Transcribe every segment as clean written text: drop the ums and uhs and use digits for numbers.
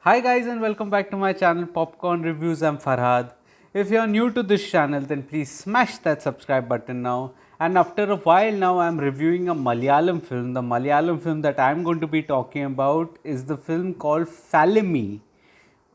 Hi guys and welcome back to my channel Popcorn Reviews. I'm Farhad. If you're new to this channel then please smash that subscribe button now. And after a while now I'm reviewing a Malayalam film. The Malayalam film that I'm going to be talking about is the film called Falimy,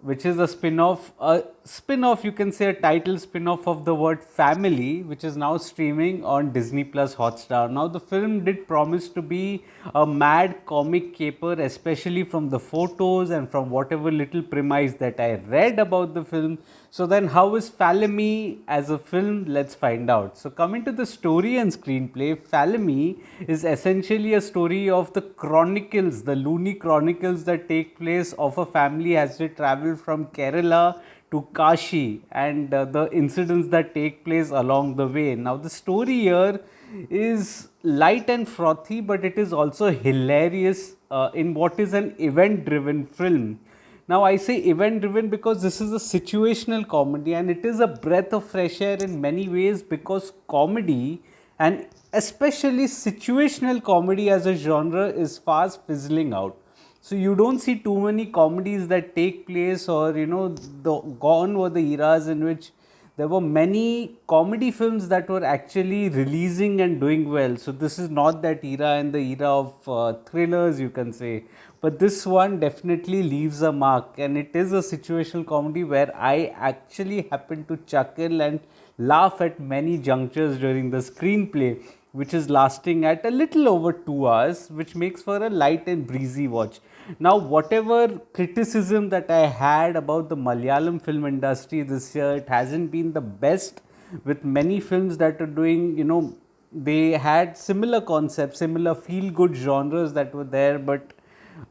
which is a spin-off, you can say a title spin-off of the word family, which is now streaming on Disney Plus Hotstar. Now the film did promise to be a mad comic caper, especially from the photos and from whatever little premise that I read about the film. So then how is Falimy as a film? Let's find out. So coming to the story and screenplay, Falimy is essentially a story of the chronicles, the loony chronicles that take place of a family as they travel from Kerala to Kashi, and the incidents that take place along the way. Now the story here is light and frothy, but it is also hilarious in what is an event driven film. Now, I say event driven because this is a situational comedy and it is a breath of fresh air in many ways, because comedy and especially situational comedy as a genre is fast fizzling out. So you don't see too many comedies that take place, or the gone were the eras in which there were many comedy films that were actually releasing and doing well. So this is not that era, and the era of thrillers, you can say. But this one definitely leaves a mark, and it is a situational comedy where I actually happen to chuckle and laugh at many junctures during the screenplay, which is lasting at a little over 2 hours, which makes for a light and breezy watch. Now, whatever criticism that I had about the Malayalam film industry this year, it hasn't been the best, with many films that are doing, they had similar concepts, similar feel good genres that were there, but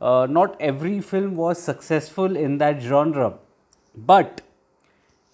not every film was successful in that genre. But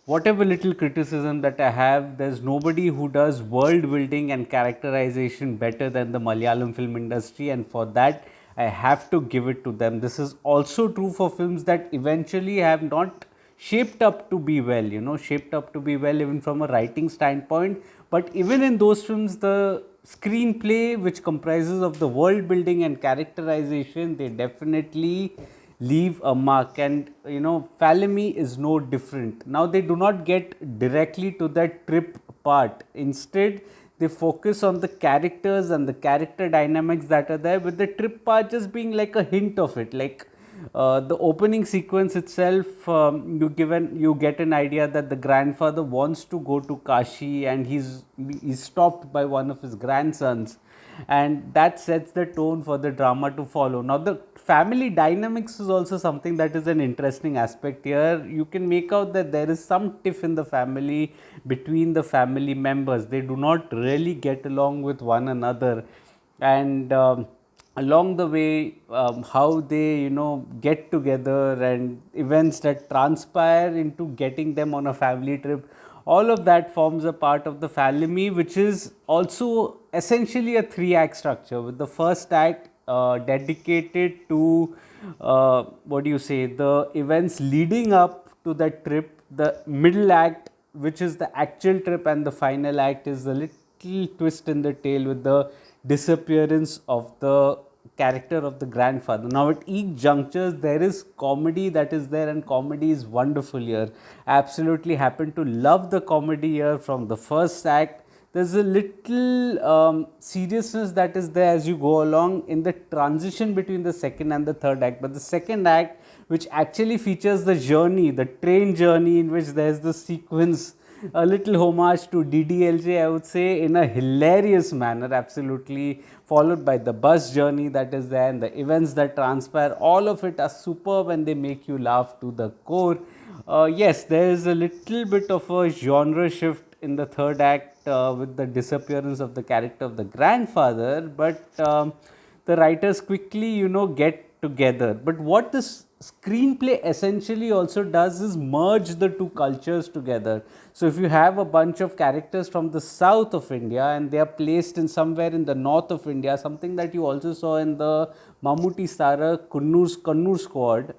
whatever little criticism that I have, there's nobody who does world building and characterization better than the Malayalam film industry, and for that, I have to give it to them. This is also true for films that eventually have not shaped up to be well, shaped up to be well even from a writing standpoint. But even in those films, the screenplay, which comprises of the world building and characterization, they definitely leave a mark. And Falemy is no different. Now they do not get directly to that trip part. Instead, they focus on the characters and the character dynamics that are there, with the trip part just being like a hint of it. Like the opening sequence itself, you get an idea that the grandfather wants to go to Kashi, and he's stopped by one of his grandsons, and that sets the tone for the drama to follow. Now the family dynamics is also something that is an interesting aspect here. You can make out that there is some tiff in the family, between the family members. They do not really get along with one another, and along the way, how they get together, and events that transpire into getting them on a family trip, all of that forms a part of the Falimy, which is also essentially a three-act structure, with the first act dedicated to what do you say, the events leading up to that trip, the middle act, which is the actual trip, and the final act is the little twist in the tail with the disappearance of the character of the grandfather. Now, at each juncture, there is comedy that is there, and comedy is wonderful here. I absolutely happen to love the comedy here from the first act. There's a little seriousness that is there as you go along in the transition between the second and the third act. But the second act, which actually features the journey, the train journey, in which there's the sequence, a little homage to DDLJ, I would say, in a hilarious manner, absolutely, followed by the bus journey that is there, and the events that transpire. All of it are superb, and they make you laugh to the core. Yes, there is a little bit of a genre shift in the third act with the disappearance of the character of the grandfather, but the writers quickly, get together. But what this screenplay essentially also does is merge the two cultures together. So if you have a bunch of characters from the south of India and they are placed in somewhere in the north of India, something that you also saw in the Mammootty Sara Kannur squad,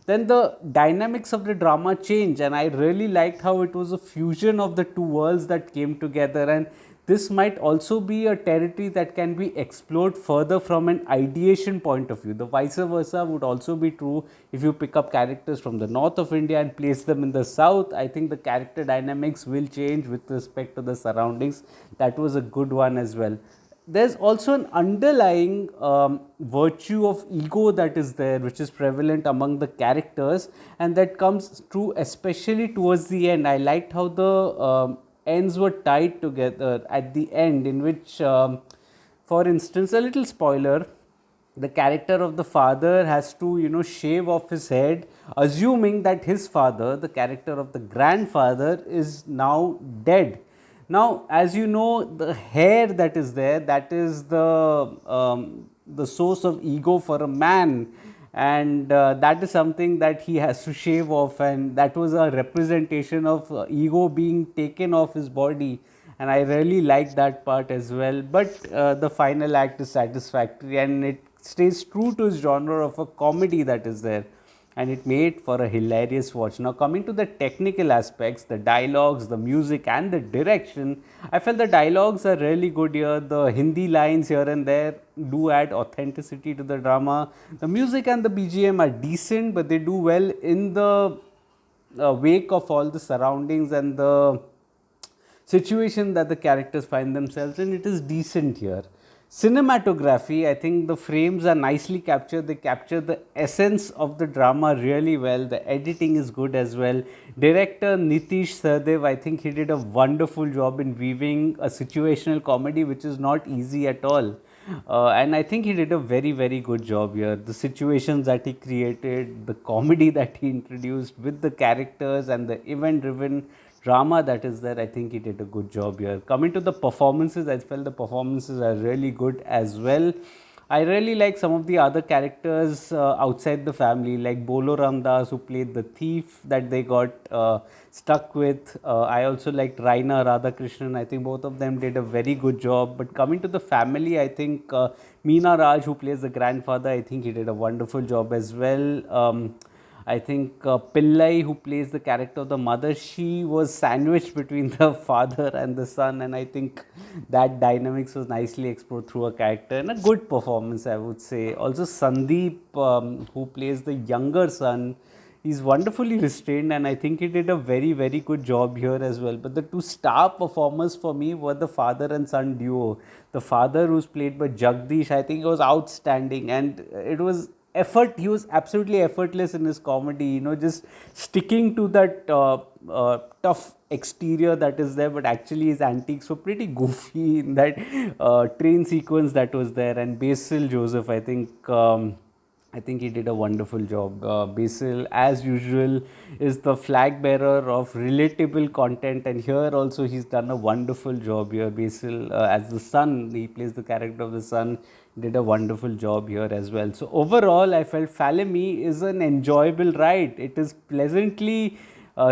then the dynamics of the drama change, and I really liked how it was a fusion of the two worlds that came together, and this might also be a territory that can be explored further from an ideation point of view. The vice versa would also be true if you pick up characters from the north of India and place them in the south. I think the character dynamics will change with respect to the surroundings. That was a good one as well. There's also an underlying virtue of ego that is there, which is prevalent among the characters, and that comes true especially towards the end. I liked how the ends were tied together at the end, in which, for instance, a little spoiler, the character of the father has to, shave off his head, assuming that his father, the character of the grandfather, is now dead. Now, as you know, the hair that is there, that is the source of ego for a man, and that is something that he has to shave off, and that was a representation of ego being taken off his body, and I really like that part as well. But the final act is satisfactory, and it stays true to his genre of a comedy that is there, and it made for a hilarious watch. Now, coming to the technical aspects, the dialogues, the music, and the direction, I felt the dialogues are really good here. The Hindi lines here and there do add authenticity to the drama. The music and the BGM are decent, but they do well in the wake of all the surroundings and the situation that the characters find themselves in. It is decent here. Cinematography, I think the frames are nicely captured. They capture the essence of the drama really well. The editing is good as well. Director Nithish, Sahadev, I think he did a wonderful job in weaving a situational comedy, which is not easy at all. And I think he did a very, very good job here. The situations that he created, the comedy that he introduced with the characters, and the event driven drama that is there, I think he did a good job here. Coming to the performances, I felt the performances are really good as well. I really like some of the other characters outside the family, like Bolo Ramdas, who played the thief that they got stuck with. I also liked Raina Radhakrishnan. I think both of them did a very good job. But coming to the family, I think Meena Raj, who plays the grandfather, I think he did a wonderful job as well. I think Pillai, who plays the character of the mother, she was sandwiched between the father and the son, and I think that dynamics was nicely explored through a character and a good performance, I would say. Also, Sandeep, who plays the younger son, he's wonderfully restrained, and I think he did a very, very good job here as well. But the two star performers for me were the father and son duo. The father, who's played by Jagadish, I think was outstanding, and it was he was absolutely effortless in his comedy, just sticking to that tough exterior that is there, but actually his antiques were pretty goofy in that train sequence that was there. And Basil Joseph, I think he did a wonderful job. Basil, as usual, is the flag bearer of relatable content, and here also he's done a wonderful job here. Basil, as the son, he plays the character of the son, did a wonderful job here as well. So overall, I felt Falimy is an enjoyable ride. It is pleasantly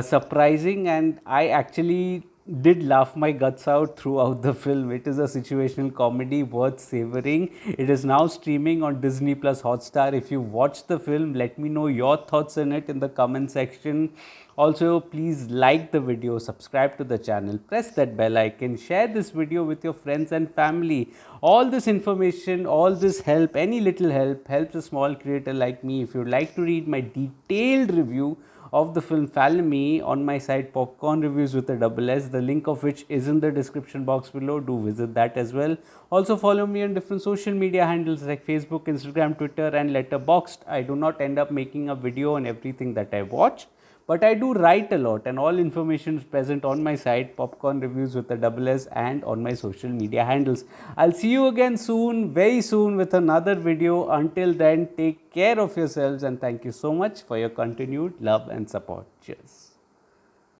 surprising, and I actually did laugh my guts out throughout the film. It is a situational comedy worth savoring. It is now streaming on Disney Plus Hotstar. If you watch the film, let me know your thoughts on it in the comment section. Also, please like the video, subscribe to the channel, press that bell icon, share this video with your friends and family. All this information, all this help, any little help helps a small creator like me. If you'd like to read my detailed review of the film Falimy on my site Popcorn Reviews with a double S, the link of which is in the description box below, do visit that as well. Also follow me on different social media handles like Facebook, Instagram, Twitter and Letterboxd. I do not end up making a video on everything that I watch, but I do write a lot, and all information is present on my site Popcorn Reviews with a double S and on my social media handles. I'll see you again soon, very soon, with another video. Until then, take care of yourselves, and thank you so much for your continued love and support. Cheers.